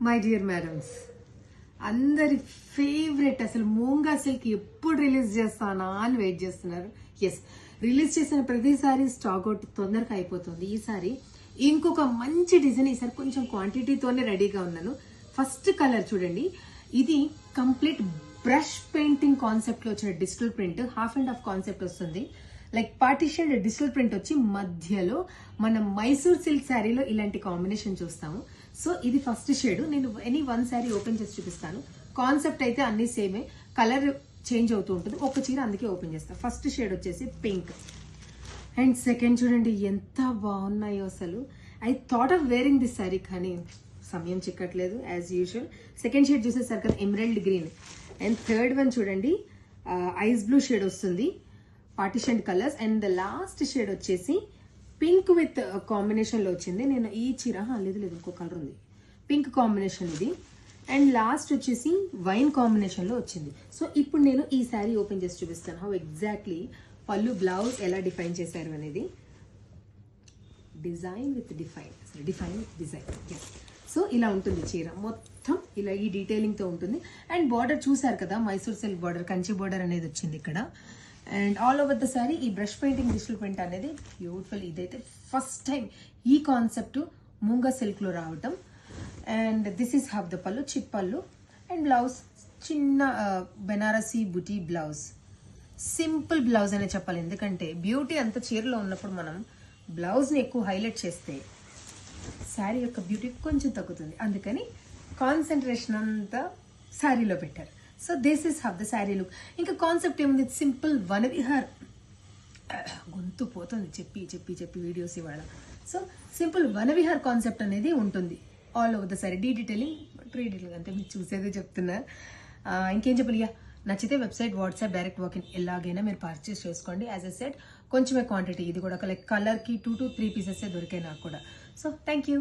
My dear madams, అందరి favourite అసలు మూంగా silk ఎప్పుడు రిలీజ్ చేస్తానా అని వెయిట్ చేస్తున్నారు. ఎస్, రిలీజ్ చేసిన ప్రతిసారి స్టాక్ అవుట్ తొందరగా అయిపోతుంది. ఈసారి ఇంకొక మంచి డిజైన్, ఈసారి కొంచెం క్వాంటిటీతోనే రెడీగా ఉన్నాను. ఫస్ట్ కలర్ చూడండి, ఇది కంప్లీట్ బ్రష్ పెయింటింగ్ కాన్సెప్ట్ లో వచ్చిన digital print, half and half concept వస్తుంది. లైక్ పార్టీషన్ డిజిటల్ ప్రింట్ వచ్చి మధ్యలో మనం మైసూర్ సిల్క్ శారీలో ఇలాంటి కాంబినేషన్ చూస్తాము. సో ఇది ఫస్ట్ షేడ్. నేను ఎనీ వన్ శారీ ఓపెన్ చేసి చూపిస్తాను. కాన్సెప్ట్ అయితే అన్ని సేమే, కలర్ చేంజ్ అవుతూ ఉంటుంది. ఒక చీర అందుకే ఓపెన్ చేస్తాను. ఫస్ట్ షేడ్ వచ్చేసి పింక్ అండ్ సెకండ్ చూడండి ఎంత బాగున్నాయో అసలు. I thought of wearing this sari కానీ సమయం చిక్కట్లేదు యాజ్ యూజువల్. సెకండ్ షేడ్ చూసేసరికి కదా emerald green. And third one చూడండి ఐస్ బ్లూ షేడ్ వస్తుంది, partition colours. And the last shade వచ్చేసి పింక్ విత్ కాంబినేషన్ లో వచ్చింది. నేను ఈ చీర లేదు ఇంకో కలర్ ఉంది, పింక్ కాంబినేషన్ ఇది. అండ్ లాస్ట్ వచ్చేసి వైన్ కాంబినేషన్ లో వచ్చింది. సో ఇప్పుడు నేను ఈ శారీ ఓపెన్ చేసి చూపిస్తాను హౌ ఎగ్జాక్ట్లీ పళ్ళు బ్లౌజ్ ఎలా డిఫైన్ చేశారు అనేది. Design with define with design. So ఇలా ఉంటుంది చీర మొత్తం, ఇలా ఈ డీటెయిలింగ్ తో ఉంటుంది. అండ్ బార్డర్ చూసారు కదా, Mysore silk border, Kanchi border అనేది వచ్చింది ఇక్కడ. And all over the sorry ఈ బ్రష్ పెయింటింగ్ డిజిటల్ ప్రింట్ అనేది బ్యూటిఫుల్. ఇదైతే ఫస్ట్ టైం ఈ కాన్సెప్ట్ మూంగా సిల్క్ లో రావటం. And this is half the పళ్ళు, చిప్ పళ్ళు. అండ్ బ్లౌజ్ చిన్న బెనారసీ బుటీ బ్లౌజ్, సింపుల్ బ్లౌజ్ అనే చెప్పాలి. ఎందుకంటే బ్యూటీ అంత చీరలో ఉన్నప్పుడు మనం బ్లౌజ్ని ఎక్కువ హైలైట్ చేస్తే శారీ యొక్క బ్యూటీ కొంచెం తగ్గుతుంది. అందుకని కాన్సన్ట్రేషన్ అంతా శారీలో పెట్టారు. So this is have the sari look. ఇంకా కాన్సెప్ట్ ఏముంది, సింపుల్ వనవిహార్. గొంతు పోతుంది చెప్పి చెప్పి చెప్పి వీడియోస్ ఇవాళ. సో సింపుల్ వనవిహార్ కాన్సెప్ట్ అనేది ఉంటుంది all over the sari. Detailing detailing అంతే, మీరు చూసేదే చెప్తున్నా. ఇంకేం చెప్పాలి, నచ్చితే వెబ్సైట్, వాట్సాప్, డైరెక్ట్ వాకింగ్ ఎలాగైనా మీరు పర్చేస్ చేసుకోండి. యాజ్ ఎ సెట్ కొంచెమే క్వాంటిటీ, ఇది కూడా లైక్ కలర్కి 2 to 3 పీసెస్ దొరికాయి నాకు కూడా. So thank you.